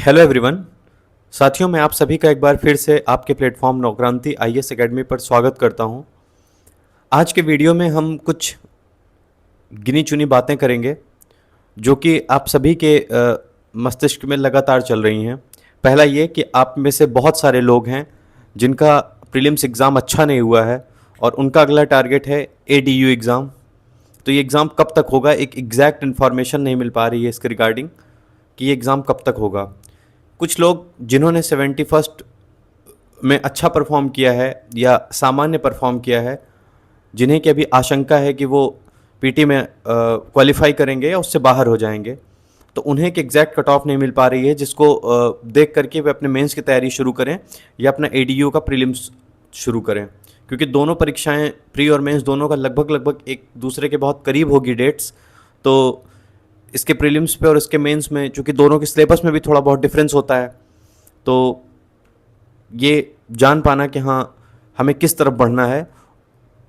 Hello everyone. साथियों, मैं आप सभी का एक बार फिर से आपके प्लेटफॉर्म नवक्रांति आईएएस एकेडमी पर स्वागत करता हूं। आज के वीडियो में हम कुछ गिनी चुनी बातें करेंगे जो कि आप सभी के मस्तिष्क में लगातार चल रही हैं। पहला ये कि आप में से बहुत सारे लोग हैं जिनका प्रीलिम्स एग्ज़ाम अच्छा नहीं हुआ है और उनका अगला टारगेट है एडीयू एग्ज़ाम। तो ये एग्ज़ाम कब तक होगा, एक एग्जैक्ट इन्फॉर्मेशन नहीं मिल पा रही है इसके रिगार्डिंग कि ये एग्ज़ाम कब तक होगा। कुछ लोग जिन्होंने 71st में अच्छा परफॉर्म किया है या सामान्य परफॉर्म किया है, जिन्हें कि अभी आशंका है कि वो पीटी में क्वालिफाई करेंगे या उससे बाहर हो जाएंगे, तो उन्हें एक एग्जैक्ट कट ऑफ नहीं मिल पा रही है जिसको देख करके वे अपने मेंस की तैयारी शुरू करें या अपना एडीयू का प्रीलिम्स शुरू करें। क्योंकि दोनों परीक्षाएं, प्री और मेंस दोनों का लगभग एक दूसरे के बहुत करीब होगी डेट्स। तो इसके प्रीलिम्स पे और इसके मेंस में, चूँकि दोनों के सिलेबस में भी थोड़ा बहुत डिफरेंस होता है, तो ये जान पाना कि हाँ हमें किस तरफ बढ़ना है।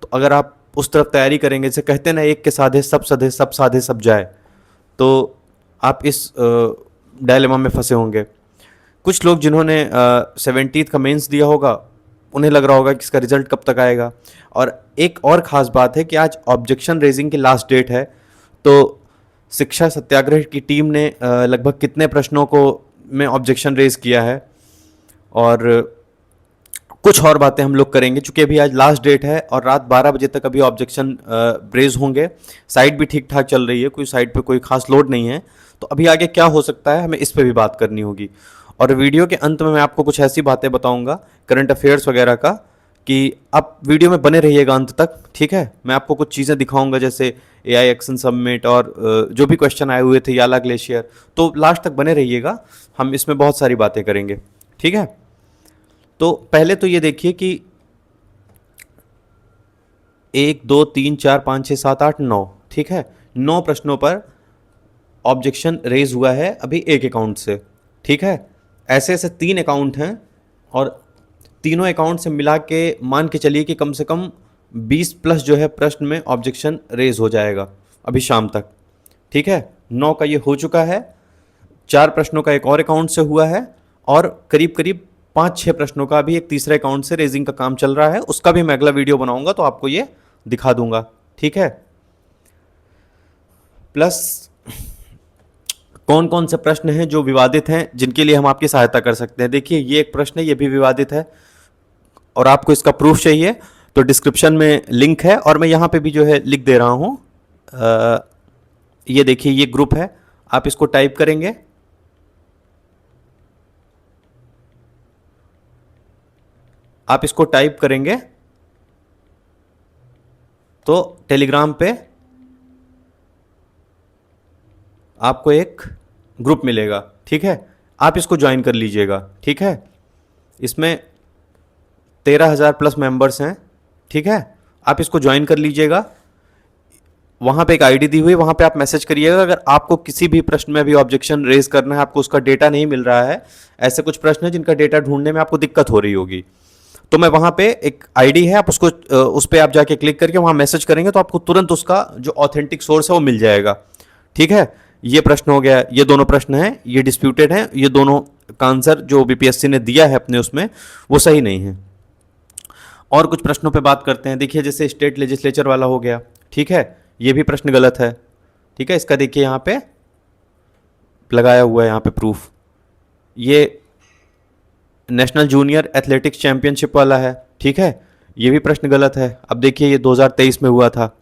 तो अगर आप उस तरफ तैयारी करेंगे, जैसे कहते हैं ना, एक के साधे सब सधे, सब साधे सब जाए, तो आप इस डायलेमा में फंसे होंगे। कुछ लोग जिन्होंने 70th का मेंस दिया होगा, उन्हें लग रहा होगा कि इसका रिजल्ट कब तक आएगा। और एक और ख़ास बात है कि आज ऑब्जेक्शन रेजिंग की लास्ट डेट है। तो शिक्षा सत्याग्रह की टीम ने लगभग कितने प्रश्नों को में ऑब्जेक्शन रेज किया है, और कुछ और बातें हम लोग करेंगे। चूँकि अभी आज लास्ट डेट है और रात 12 बजे तक अभी ऑब्जेक्शन रेज होंगे। साइट भी ठीक ठाक चल रही है, कोई साइट पे कोई खास लोड नहीं है। तो अभी आगे क्या हो सकता है, हमें इस पे भी बात करनी होगी। और वीडियो के अंत में मैं आपको कुछ ऐसी बातें बताऊंगा करंट अफेयर्स वगैरह का, कि आप वीडियो में बने रहिएगा अंत तक। ठीक है, मैं आपको कुछ चीज़ें दिखाऊंगा, जैसे एआई एक्शन सबमिट और जो भी क्वेश्चन आए हुए थे, याला ग्लेशियर। तो लास्ट तक बने रहिएगा, हम इसमें बहुत सारी बातें करेंगे। ठीक है, तो पहले तो ये देखिए कि 1 2 3 4 5 6 7 8 9, ठीक है, 9 प्रश्नों पर ऑब्जेक्शन रेज हुआ है अभी एक अकाउंट से। ठीक है, ऐसे ऐसे 3 अकाउंट हैं और तीनों अकाउंट से मिला के मान के चलिए कि कम से कम 20 प्लस जो है प्रश्न में ऑब्जेक्शन रेज हो जाएगा अभी शाम तक। ठीक है, 9 का ये हो चुका है, 4 प्रश्नों का एक और अकाउंट से हुआ है, और करीब करीब 5-6 प्रश्नों का भी एक तीसरे अकाउंट से रेजिंग का काम चल रहा है। उसका भी मैं अगला वीडियो बनाऊंगा तो आपको ये दिखा दूंगा। ठीक है, प्लस कौन कौन से प्रश्न हैं जो विवादित हैं, जिनके लिए हम आपकी सहायता कर सकते हैं। देखिए, ये एक प्रश्न है, ये भी विवादित है और आपको इसका प्रूफ चाहिए तो डिस्क्रिप्शन में लिंक है, और मैं यहाँ पे भी जो है लिख दे रहा हूँ। ये देखिए, ये ग्रुप है, आप इसको टाइप करेंगे, आप इसको टाइप करेंगे तो टेलीग्राम पे आपको एक ग्रुप मिलेगा। ठीक है, आप इसको ज्वाइन कर लीजिएगा। ठीक है, इसमें 13,000 प्लस मेंबर्स हैं। ठीक है, आप इसको ज्वाइन कर लीजिएगा। वहाँ पे एक आईडी दी हुई है, वहाँ पे आप मैसेज करिएगा अगर आपको किसी भी प्रश्न में भी ऑब्जेक्शन रेज करना है, आपको उसका डेटा नहीं मिल रहा है। ऐसे कुछ प्रश्न हैं जिनका डेटा ढूंढने में आपको दिक्कत हो रही होगी, तो मैं वहाँ पे एक आईडी है, आप उसको उस पर आप जाके क्लिक करके वहाँ मैसेज करेंगे तो आपको तुरंत उसका जो ऑथेंटिक सोर्स है वो मिल जाएगा। ठीक है, ये प्रश्न हो गया, ये दोनों प्रश्न हैं, ये डिस्प्यूटेड हैं, ये दोनों का आंसर जो बीपीएससी ने दिया है अपने उसमें वो सही नहीं है। और कुछ प्रश्नों पे बात करते हैं। देखिए, जैसे स्टेट लेजिस्लेचर वाला हो गया, ठीक है, ये भी प्रश्न गलत है। ठीक है, इसका देखिए यहाँ पे लगाया हुआ है, यहाँ पे प्रूफ। ये नेशनल जूनियर एथलेटिक्स चैंपियनशिप वाला है। ठीक है, ये भी प्रश्न गलत है। अब देखिए, ये 2023 में हुआ था।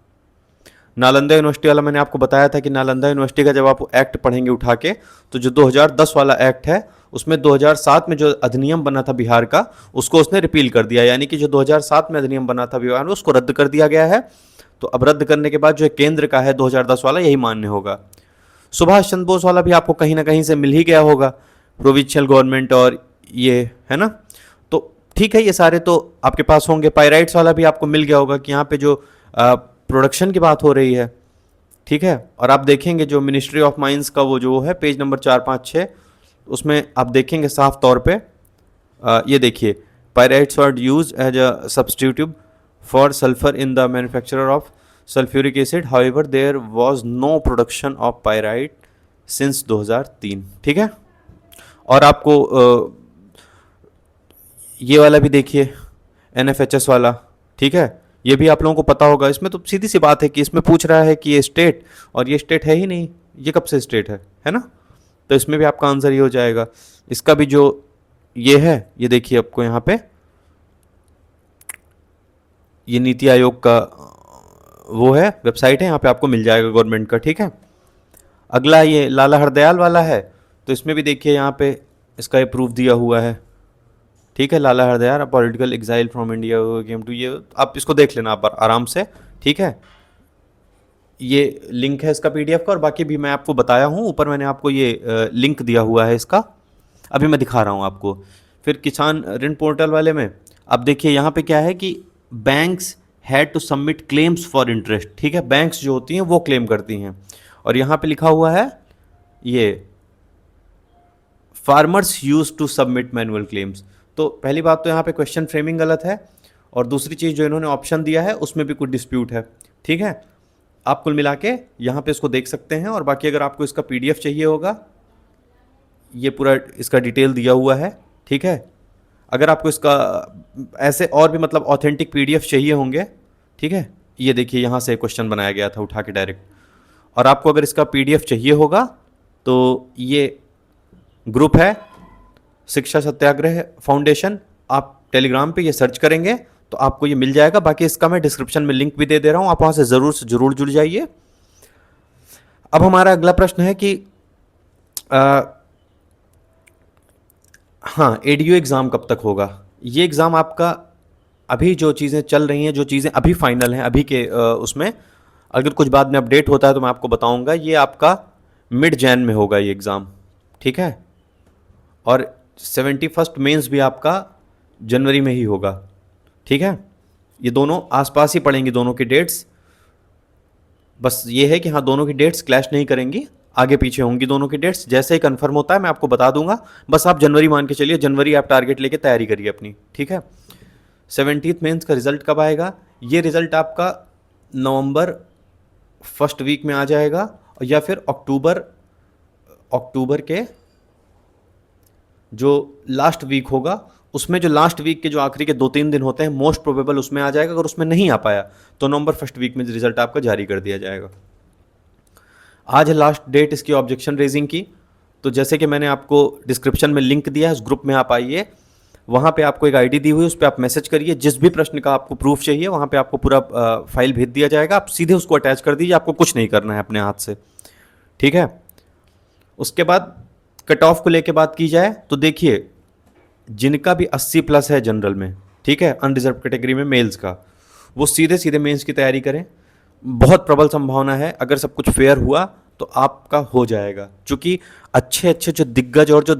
नालंदा यूनिवर्सिटी वाला मैंने आपको बताया था कि नालंदा यूनिवर्सिटी का जब आप एक्ट पढ़ेंगे उठा के, तो जो 2010 वाला एक्ट है उसमें 2007 में जो अधिनियम बना था बिहार का, उसको उसने रिपील कर दिया। यानी कि जो 2007 में अधिनियम बना था बिहार में, उसको रद्द कर दिया गया है। तो अब रद्द करने के बाद जो केंद्र का है 2010 वाला, यही मान्य होगा। सुभाष चंद्र बोस वाला भी आपको कहीं ना कहीं से मिल ही गया होगा, प्रोविंशियल गवर्नमेंट, और ये है ना। तो ठीक है, ये सारे तो आपके पास होंगे। पायराइट्स वाला भी आपको मिल गया होगा कि यहाँ पे जो प्रोडक्शन की बात हो रही है। ठीक है, और आप देखेंगे जो मिनिस्ट्री ऑफ माइंस का वो जो है पेज नंबर 4 5 6, उसमें आप देखेंगे साफ तौर पे, ये देखिए, pyrites were use as a substitute for sulphur in the manufacturer of sulphuric acid, however there was no production of pyrite since 2003। ठीक है, और आपको ये वाला भी देखिए, NFHS वाला, ठीक है, ये भी आप लोगों को पता होगा। इसमें तो सीधी सी बात है कि इसमें पूछ रहा है कि ये स्टेट, और ये स्टेट है ही नहीं, ये कब से स्टेट है ना? तो इसमें भी आपका आंसर ये हो जाएगा। इसका भी जो ये है, ये देखिए आपको यहाँ पे ये नीति आयोग का वो है, वेबसाइट है, यहाँ पे आपको मिल जाएगा गवर्नमेंट का, ठीक है। अगला ये लाला हरदयाल वाला है, तो इसमें भी देखिए यहाँ पे इसका ये प्रूफ दिया हुआ है, ठीक है। Lala Hardayal political exile from India came to, ये आप इसको देख लेना आप आराम से, ठीक है। ये लिंक है इसका PDF का, और बाकी भी मैं आपको बताया हूँ, ऊपर मैंने आपको ये लिंक दिया हुआ है इसका, अभी मैं दिखा रहा हूँ आपको। फिर किसान ऋण पोर्टल वाले में अब देखिए यहाँ पे क्या है कि banks had to submit claims for interest, ठीक है, बैंक्स जो होती हैं वो क्लेम करती हैं। और यहाँ पे लिखा हुआ है ये farmers use to submit manual claims. तो पहली बात तो यहाँ पे क्वेश्चन फ्रेमिंग गलत है, और दूसरी चीज़ जो इन्होंने ऑप्शन दिया है उसमें भी कुछ डिस्प्यूट है, ठीक है। आप कुल मिला के यहाँ पे इसको देख सकते हैं, और बाकी अगर आपको इसका PDF चाहिए होगा, ये पूरा इसका डिटेल दिया हुआ है, ठीक है। अगर आपको इसका ऐसे और भी मतलब ऑथेंटिक PDF चाहिए होंगे, ठीक है, ये देखिए यहाँ से क्वेश्चन बनाया गया था उठा के डायरेक्ट। और आपको अगर इसका PDF चाहिए होगा तो ये ग्रुप है शिक्षा सत्याग्रह फाउंडेशन, आप टेलीग्राम पे ये सर्च करेंगे तो आपको ये मिल जाएगा। बाकी इसका मैं डिस्क्रिप्शन में लिंक भी दे दे रहा हूँ, आप वहाँ से ज़रूर जुड़ जाइए। अब हमारा अगला प्रश्न है कि हाँ, ADO एग्ज़ाम कब तक होगा? ये एग्ज़ाम आपका अभी जो चीज़ें चल रही हैं, जो चीज़ें अभी फाइनल हैं अभी के उसमें, अगर कुछ बाद में अपडेट होता है तो मैं आपको बताऊंगा। ये आपका मिड जैन में होगा ये एग्ज़ाम, ठीक है। और 71st मेंस भी आपका जनवरी में ही होगा, ठीक है। ये दोनों आसपास ही पड़ेंगी, दोनों की डेट्स। बस ये है कि हाँ, दोनों की डेट्स क्लैश नहीं करेंगी, आगे पीछे होंगी दोनों की डेट्स। जैसे ही कंफर्म होता है मैं आपको बता दूंगा। बस आप जनवरी मान के चलिए, जनवरी आप टारगेट लेके तैयारी करिए अपनी, ठीक है। 70th मेंस का रिजल्ट कब आएगा? ये रिजल्ट आपका नवंबर फर्स्ट वीक में आ जाएगा, या फिर अक्टूबर के जो लास्ट वीक होगा, उसमें जो लास्ट वीक के जो आखिरी के 2-3 दिन होते हैं, मोस्ट प्रोबेबल उसमें आ जाएगा। अगर उसमें नहीं आ पाया तो नवंबर फर्स्ट वीक में रिजल्ट आपका जारी कर दिया जाएगा। आज है लास्ट डेट इसकी ऑब्जेक्शन रेजिंग की। तो जैसे कि मैंने आपको डिस्क्रिप्शन में लिंक दिया है, उस ग्रुप में आप आइए, वहाँ पे आपको एक ID दी हुई है, उस पर आप मैसेज करिए। जिस भी प्रश्न का आपको प्रूफ चाहिए वहाँ पे आपको पूरा फाइल भेज दिया जाएगा, आप सीधे उसको अटैच कर दीजिए, आपको कुछ नहीं करना है अपने हाथ से, ठीक है। उसके बाद कट ऑफ को लेके बात की जाए तो देखिए, जिनका भी 80+ है जनरल में, ठीक है, अनरिजर्व कैटेगरी में मेल्स का, वो सीधे सीधे मेंस की तैयारी करें। बहुत प्रबल संभावना है, अगर सब कुछ फेयर हुआ तो आपका हो जाएगा। क्योंकि अच्छे अच्छे जो दिग्गज और जो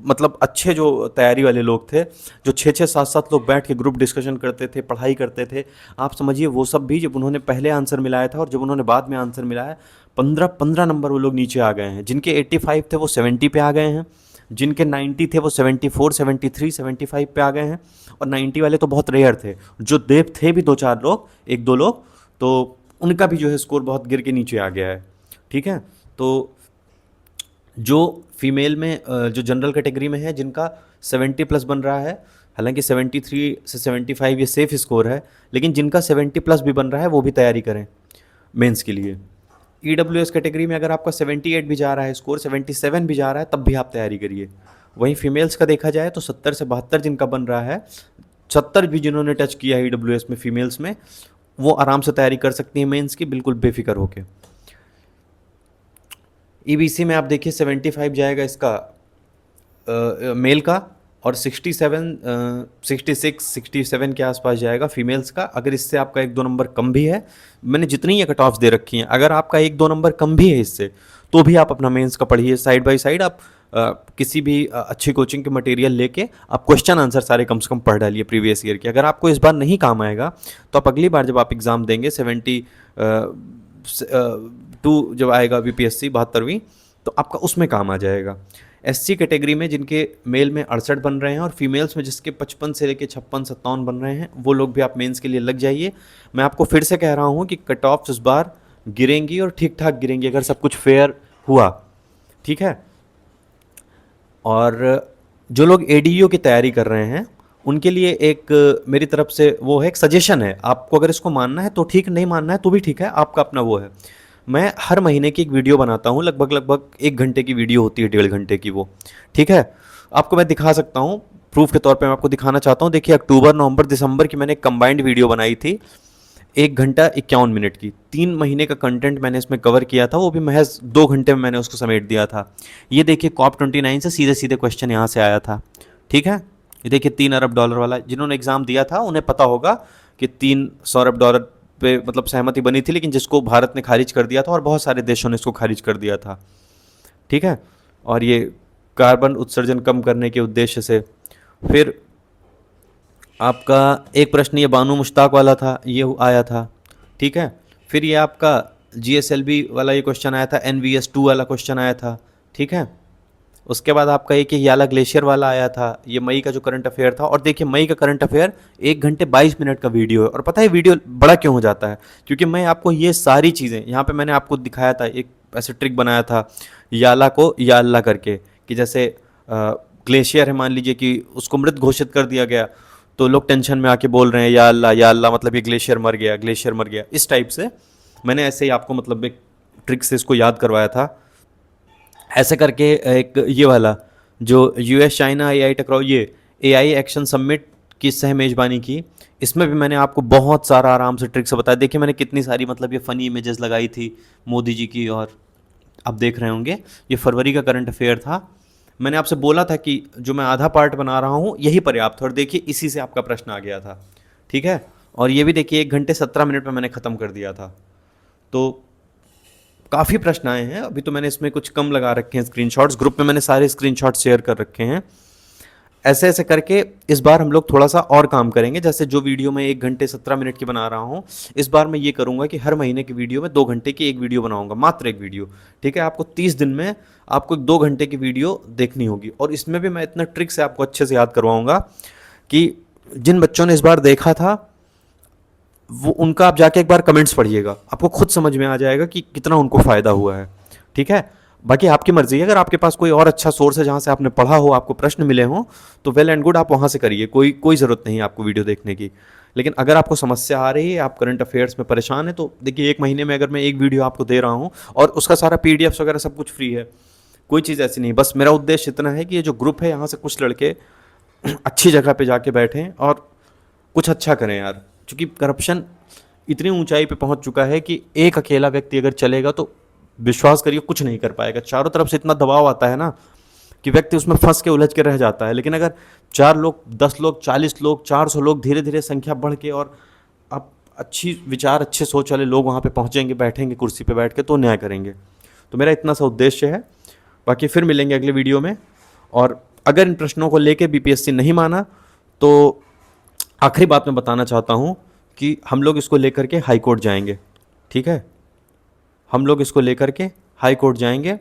मतलब अच्छे जो तैयारी वाले लोग थे, जो 6-6, 7-7 लोग बैठ के ग्रुप डिस्कशन करते थे, पढ़ाई करते थे, आप समझिए वो सब भी जब उन्होंने पहले आंसर मिलाया था और जब उन्होंने बाद में आंसर मिलाया, 15-15 नंबर वो लोग नीचे आ गए हैं। जिनके 85 थे वो 70 पे आ गए हैं, जिनके 90 थे वो 74, 73, 75 पे आ गए हैं। और 90 वाले तो बहुत रेयर थे, जो देव थे भी 2-4 लोग, 1-2 लोग, तो उनका भी जो है स्कोर बहुत गिर के नीचे आ गया है, ठीक है। तो जो फीमेल में जो जनरल कैटेगरी में है, जिनका 70+ बन रहा है, हालांकि 73 से 75 ये सेफ स्कोर है, लेकिन जिनका 70+ भी बन रहा है वो भी तैयारी करें मेंस के लिए। EWS कैटेगरी में अगर आपका 78 भी जा रहा है स्कोर, 77 भी जा रहा है, तब भी आप तैयारी करिए। वहीं फीमेल्स का देखा जाए तो 70 से 72 जिनका बन रहा है, 70 भी जिन्होंने टच किया है EWS में फीमेल्स में, वो आराम से तैयारी कर सकती हैं मेंस की, बिल्कुल बेफिक्र होके। EBC में आप देखिए 75 जाएगा इसका मेल का, और 66 के आसपास जाएगा फीमेल्स का। अगर इससे आपका 1-2 नंबर कम भी है, मैंने जितनी ये कट ऑफ्स दे रखी हैं, अगर आपका 1-2 नंबर कम भी है इससे, तो भी आप अपना मेंस का पढ़िए साइड बाय साइड। आप किसी भी अच्छी कोचिंग के मटेरियल लेके आप क्वेश्चन आंसर सारे कम से कम पढ़ डालिए प्रीवियस ईयर के। अगर आपको इस बार नहीं काम आएगा तो आप अगली बार जब आप एग्ज़ाम देंगे 72 जब आएगा BPSC 72वीं, तो आपका उसमें काम आ जाएगा। SC कैटेगरी में जिनके मेल में 68 बन रहे हैं और फीमेल्स में जिसके 55 से लेके 56-57 बन रहे हैं, वो लोग भी आप मेंस के लिए लग जाइए। मैं आपको फिर से कह रहा हूँ कि कट ऑफ्स इस बार गिरेंगी और ठीक ठाक गिरेंगी, अगर सब कुछ फेयर हुआ, ठीक है। और जो लोग एडीओ की तैयारी कर रहे हैं उनके लिए एक मेरी तरफ से वो है, एक सजेशन है। आपको अगर इसको मानना है तो ठीक, नहीं मानना है तो भी ठीक है, आपका अपना वो है। मैं हर महीने की एक वीडियो बनाता हूँ, लगभग लगभग 1 घंटे की वीडियो होती है, 1.5 घंटे की वो, ठीक है। आपको मैं दिखा सकता हूँ, प्रूफ के तौर पे मैं आपको दिखाना चाहता हूँ। देखिए, अक्टूबर, नवंबर, दिसंबर की मैंने कंबाइंड वीडियो बनाई थी, 1 घंटा 51 मिनट की। 3 महीने का कंटेंट मैंने इसमें कवर किया था, वो भी महज 2 घंटे में मैंने उसको समेट दिया था। ये देखिए, COP29 से सीधे सीधे क्वेश्चन यहाँ से आया था, ठीक है। ये देखिए, $3 अरब वाला, जिन्होंने एग्ज़ाम दिया था उन्हें पता होगा कि $300 अरब पे मतलब सहमति बनी थी, लेकिन जिसको भारत ने खारिज कर दिया था और बहुत सारे देशों ने इसको खारिज कर दिया था, ठीक है। और ये कार्बन उत्सर्जन कम करने के उद्देश्य से। फिर आपका एक प्रश्न ये बानू मुश्ताक वाला था, ये आया था, ठीक है। फिर ये आपका GSLV वाला ये क्वेश्चन आया था, NVS2 वाला क्वेश्चन आया था, ठीक है। उसके बाद आपका एक ये याला ग्लेशियर वाला आया था, ये मई का जो करंट अफेयर था। और देखिए, मई का करंट अफेयर 1 घंटे 22 मिनट का वीडियो है। और पता है वीडियो बड़ा क्यों हो जाता है? क्योंकि मैं आपको ये सारी चीज़ें यहाँ पे मैंने आपको दिखाया था, एक ऐसे ट्रिक बनाया था याला को या अल्लाह करके, कि जैसे ग्लेशियर है, मान लीजिए कि उसको मृत घोषित कर दिया गया, तो लोग टेंशन में आके बोल रहे हैं या अल्लाह, मतलब ये ग्लेशियर मर गया, ग्लेशियर मर गया, इस टाइप से मैंने ऐसे ही आपको मतलब एक ट्रिक से इसको याद करवाया था। ऐसे करके एक ये वाला जो US चाइना AI टकराव, ये AI एक्शन समिट की सह मेज़बानी की, इसमें भी मैंने आपको बहुत सारा आराम से ट्रिक से बताया। देखिए, मैंने कितनी सारी मतलब ये फ़नी इमेजेस लगाई थी मोदी जी की, और आप देख रहे होंगे ये फरवरी का करंट अफेयर था। मैंने आपसे बोला था कि जो मैं आधा पार्ट बना रहा हूँ यही पर्याप्त है, और देखिए इसी से आपका प्रश्न आ गया था, ठीक है। और ये भी देखिए 1 घंटे 17 मिनट में मैंने ख़त्म कर दिया था। तो काफ़ी प्रश्न आए हैं, अभी तो मैंने इसमें कुछ कम लगा रखे हैं स्क्रीनशॉट्स, ग्रुप में मैंने सारे स्क्रीनशॉट्स शेयर कर रखे हैं। ऐसे ऐसे करके इस बार हम लोग थोड़ा सा और काम करेंगे। जैसे जो वीडियो मैं 1 घंटे 17 मिनट की बना रहा हूँ, इस बार मैं ये करूँगा कि हर महीने की वीडियो में 2 घंटे की एक वीडियो बनाऊँगा, मात्र एक वीडियो, ठीक है। आपको 30 दिन में आपको 2 घंटे की वीडियो देखनी होगी। और इसमें भी मैं इतना ट्रिक से आपको अच्छे से याद करवाऊँगा कि जिन बच्चों ने इस बार देखा था वो उनका आप जाके एक बार कमेंट्स पढ़िएगा, आपको खुद समझ में आ जाएगा कि कितना उनको फ़ायदा हुआ है, ठीक है। बाकी आपकी मर्ज़ी है, अगर आपके पास कोई और अच्छा सोर्स है जहाँ से आपने पढ़ा हो, आपको प्रश्न मिले हों, तो वेल एंड गुड, आप वहाँ से करिए, कोई ज़रूरत नहीं है आपको वीडियो देखने की। लेकिन अगर आपको समस्या आ रही है, आप करंट अफेयर्स में परेशान हैं, तो देखिए 1 महीने में अगर मैं एक वीडियो आपको दे रहा हूँ और उसका सारा PDFs वगैरह सब कुछ फ्री है, कोई चीज़ ऐसी नहीं। बस मेरा उद्देश्य इतना है कि ये जो ग्रुप है यहाँ से कुछ लड़के अच्छी जगह पे जाके बैठें और कुछ अच्छा करें यार। क्योंकि करप्शन इतनी ऊंचाई पे पहुंच चुका है कि एक अकेला व्यक्ति अगर चलेगा तो विश्वास करिए कुछ नहीं कर पाएगा। चारों तरफ से इतना दबाव आता है ना कि व्यक्ति उसमें फंस के उलझ के रह जाता है। लेकिन अगर 4 लोग, 10 लोग, 40 लोग, 400 लोग, धीरे धीरे संख्या बढ़ के और आप अच्छी विचार, अच्छे सोच वाले लोग वहाँ पे पहुँचेंगे, बैठेंगे कुर्सी पे बैठ के, तो न्याय करेंगे। तो मेरा इतना सा उद्देश्य है। बाकी फिर मिलेंगे अगले वीडियो में। और अगर इन प्रश्नों को लेके BPSC नहीं माना तो आखिरी बात मैं बताना चाहता हूँ कि हम लोग इसको लेकर के हाई कोर्ट जाएंगे, ठीक है। हम लोग इसको लेकर के हाई कोर्ट जाएंगे।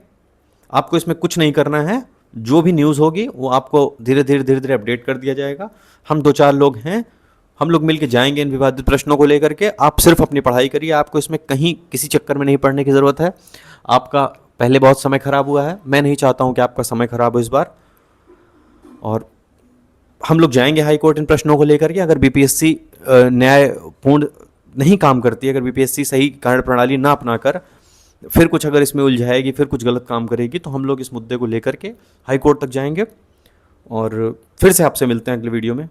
आपको इसमें कुछ नहीं करना है, जो भी न्यूज़ होगी वो आपको धीरे धीरे अपडेट कर दिया जाएगा। हम 2-4 लोग हैं, हम लोग मिल के जाएंगे इन विवादित प्रश्नों को लेकर के। आप सिर्फ अपनी पढ़ाई करिए, आपको इसमें कहीं किसी चक्कर में नहीं पड़ने की ज़रूरत है। आपका पहले बहुत समय ख़राब हुआ है, मैं नहीं चाहता हूँ कि आपका समय ख़राब हो इस बार। और हम लोग जाएंगे हाई कोर्ट इन प्रश्नों को लेकर के। अगर BPSC न्यायपूर्ण नहीं काम करती, अगर BPSC सही कार्य प्रणाली ना अपनाकर फिर कुछ अगर इसमें उलझाएगी, फिर कुछ गलत काम करेगी, तो हम लोग इस मुद्दे को लेकर के हाई कोर्ट तक जाएंगे। और फिर से आपसे मिलते हैं अगले वीडियो में।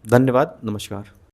धन्यवाद, नमस्कार।